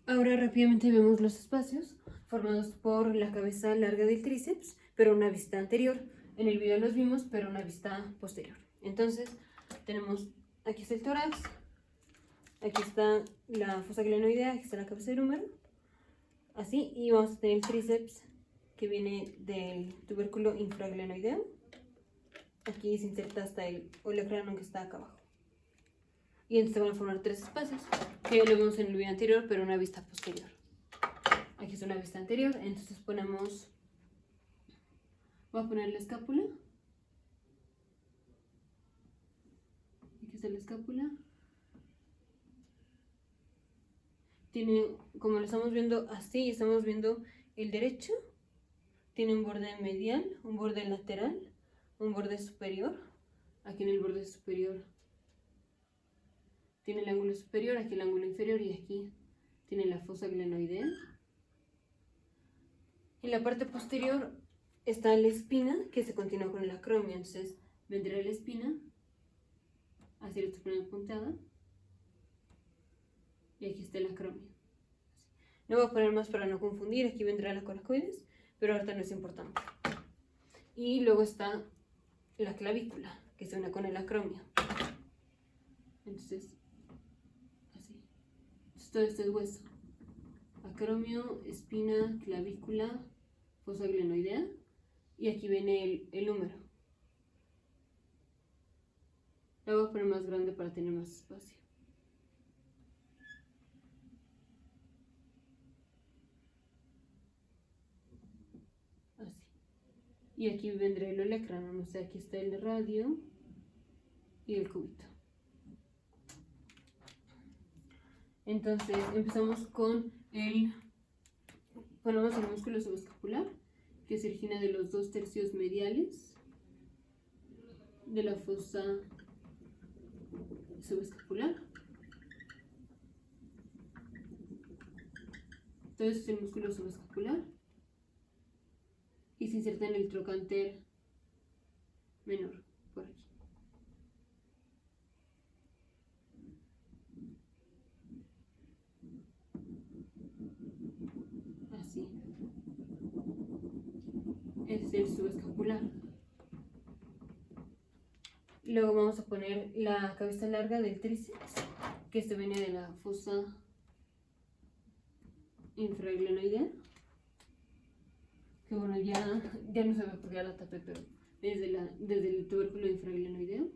Ahora rápidamente vemos los espacios formados por la cabeza larga del tríceps, pero una vista anterior. En el video los vimos, pero una vista posterior. Entonces, tenemos, aquí está el tórax, aquí está la fosa glenoidea, aquí está la cabeza del húmero, así, y vamos a tener el tríceps que viene del tubérculo infraglenoideo. Aquí se inserta hasta el olecrano que está acá abajo. Y entonces se van a formar tres espacios, que lo vemos en el video anterior, pero una vista posterior. Aquí es una vista anterior, entonces ponemos, voy a poner la escápula. Aquí está la escápula. Tiene, como lo estamos viendo así, estamos viendo el derecho. Tiene un borde medial, un borde lateral, un borde superior. Aquí en el borde superior tiene el ángulo superior, aquí el ángulo inferior y aquí tiene la fosa glenoidea. En la parte posterior está la espina que se continúa con el acromio, entonces vendrá la espina, así lo estoy poniendo punteada, y aquí está el acromio. No voy a poner más para no confundir, aquí vendrá la coracoides, pero ahorita no es importante. Y luego está la clavícula, que se une con el acromio. Entonces, así. Entonces, todo esto es hueso. Acromio, espina, clavícula, fosa glenoidea, y aquí viene el húmero. La voy a poner más grande para tener más espacio. Así. Y aquí vendrá el olecrano, no sé, aquí está el radio y el cúbito. Entonces empezamos con ponemos el músculo subescapular, que se origina de los 2/3 mediales de la fosa subescapular. Entonces es el músculo subescapular y se inserta en el trocánter menor, por aquí. Así. Es el subescapular. Luego vamos a poner la cabeza larga del tríceps, que esto viene de la fosa infraglenoidea. Que bueno, ya no se ve porque ya la tapé, pero desde el tubérculo infraglenoideo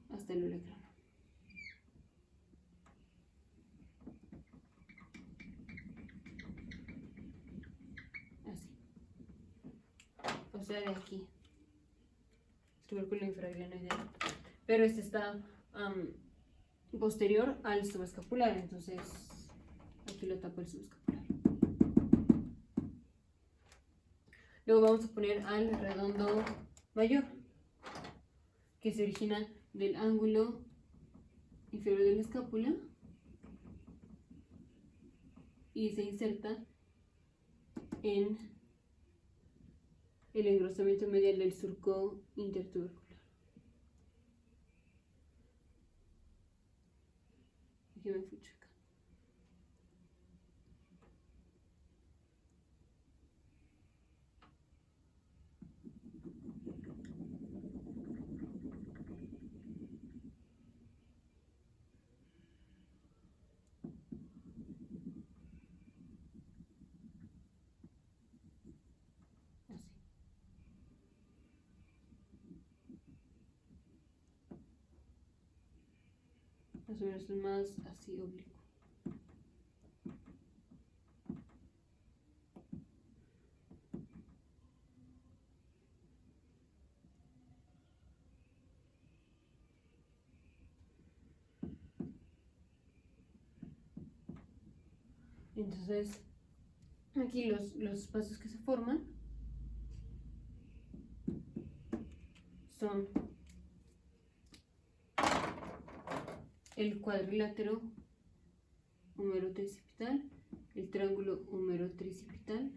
hasta el olecrano. Así. O sea, de aquí. Tubérculo infraglenoideo. Pero este está posterior al subescapular, entonces aquí lo tapo el subescapular. Luego vamos a poner al redondo mayor, que se origina del ángulo inferior de la escápula y se inserta en el engrosamiento medial del surco intertubercular. Aquí me fucho acá. Más o menos más así oblicuo. Entonces, aquí los espacios que se forman son el cuadrilátero humerotricipital, el triángulo humerotricipital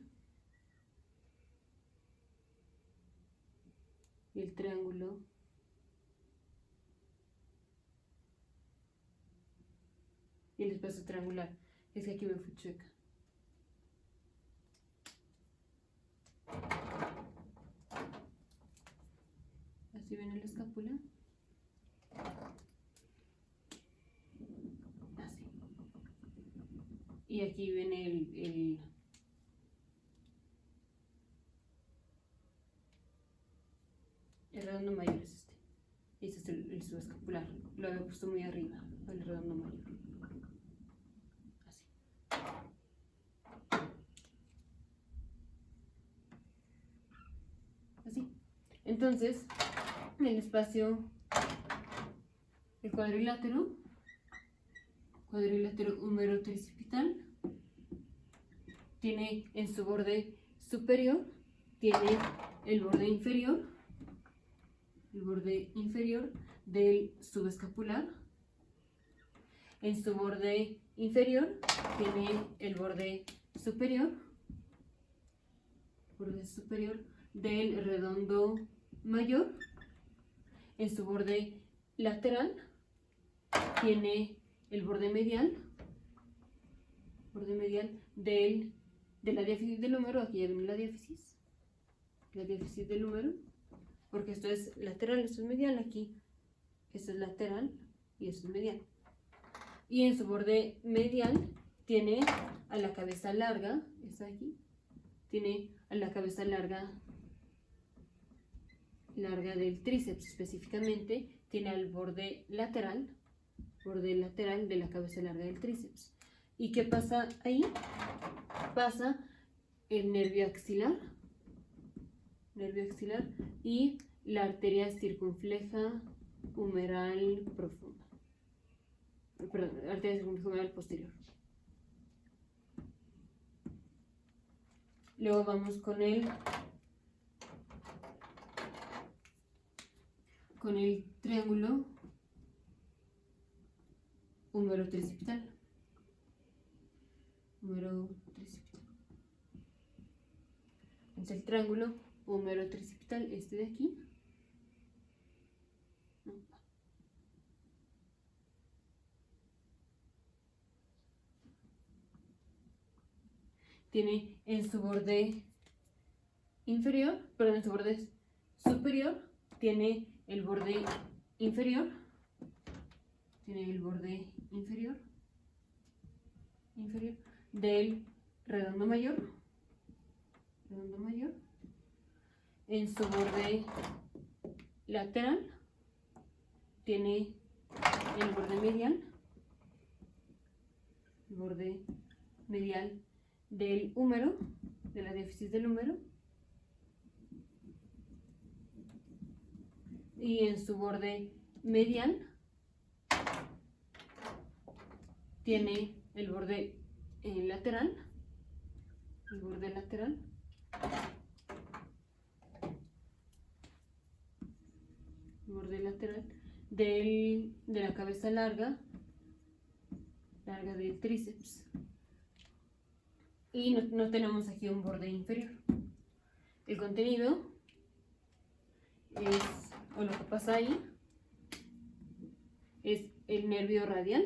y el triángulo y el espacio triangular. Es que aquí me fui chueca. Así viene la escápula. Así. Y aquí viene el redondo mayor es este. Y este es el subescapular. Lo había puesto muy arriba, el redondo mayor. Así. Así. Entonces, el espacio, el cuadrilátero húmero tricipital, tiene en su borde superior, tiene el borde inferior del subescapular. En su borde inferior tiene el borde superior del redondo mayor. En su borde lateral tiene el borde medial de la diáfisis del húmero. Aquí ya viene la diáfisis del húmero, porque esto es lateral, esto es medial. Aquí esto es lateral y esto es medial. Y en su borde medial tiene a la cabeza larga, está aquí, tiene a la cabeza larga del tríceps específicamente, tiene al borde lateral de la cabeza larga del tríceps. ¿Y qué pasa ahí? Pasa el nervio axilar y la arteria circunfleja humeral profunda. Perdón, arteria circunfleja humeral posterior. Luego vamos con el triángulo húmero tricipital. Es el triángulo húmero tricipital, este de aquí. Tiene en su borde inferior, perdón, en su borde superior, tiene el borde inferior. Del redondo mayor. En su borde lateral tiene el borde medial del húmero, de la diáfisis del húmero. Y en su borde medial tiene el borde lateral de la cabeza larga del tríceps. Y no tenemos aquí un borde inferior. El contenido o lo que pasa ahí, es el nervio radial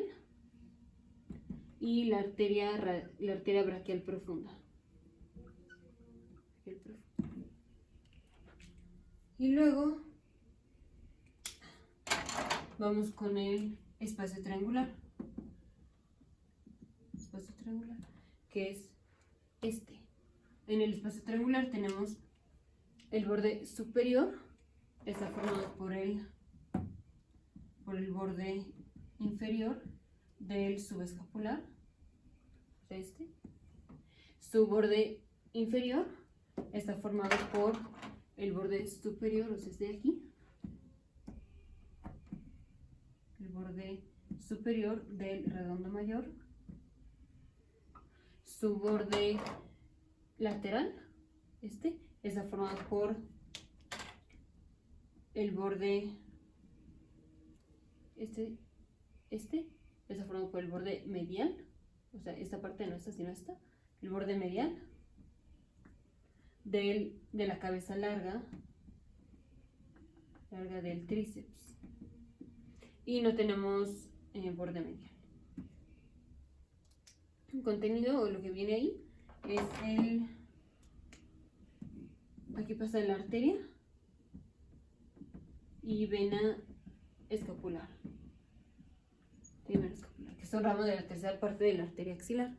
y la arteria braquial profunda. Y luego vamos con el espacio triangular, que es este. En el espacio triangular tenemos el borde superior, está formado por el borde inferior del subescapular, este. Su borde inferior está formado por el borde superior, o sea, este de aquí, el borde superior del redondo mayor. Su borde lateral, este, está formado por el borde este está formado por el borde medial, o sea, esta parte no está sino esta, el borde medial de la cabeza larga del tríceps, y no tenemos borde medial. contenido o lo que viene ahí es aquí pasa la arteria y vena escapular. Vena escapular, que es un ramo de la tercera parte de la arteria axilar.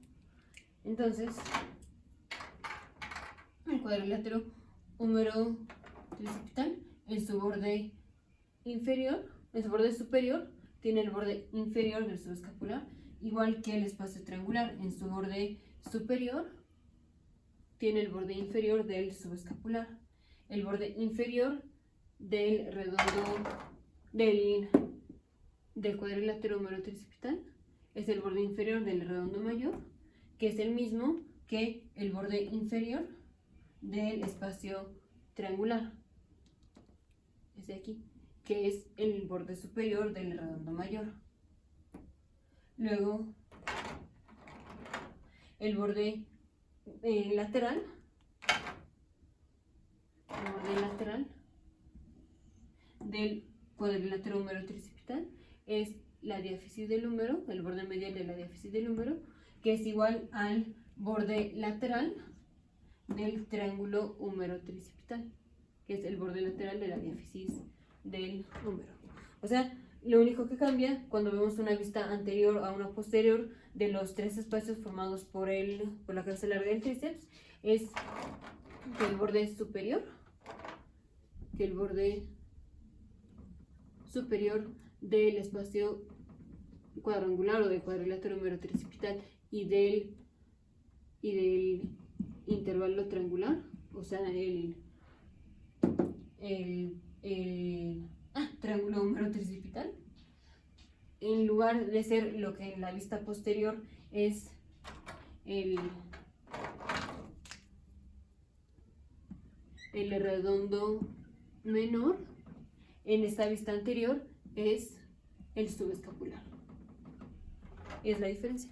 Entonces, el cuadrilátero húmero tricipital en su borde inferior, en su borde superior, tiene el borde inferior del subescapular, igual que el espacio triangular. En su borde superior tiene el borde inferior del subescapular. El borde inferior del redondo del cuadrilátero húmero tricipital es el borde inferior del redondo mayor, que es el mismo que el borde inferior del espacio triangular. Es de aquí, que es el borde superior del redondo mayor. Luego, el borde lateral del cuadrilátero húmero tricipital es la diáfisis del húmero, el borde medial de la diáfisis del húmero, que es igual al borde lateral del triángulo húmero tricipital, que es el borde lateral de la diáfisis del húmero. O sea, lo único que cambia cuando vemos una vista anterior a una posterior de los tres espacios formados por la cabeza larga del tríceps es que el borde superior, del espacio cuadrangular o del cuadrilátero húmero tricipital y del intervalo triangular, o sea, triángulo húmero tricipital, en lugar de ser lo que en la vista posterior es el redondo menor, en esta vista anterior es el subescapular. Es la diferencia.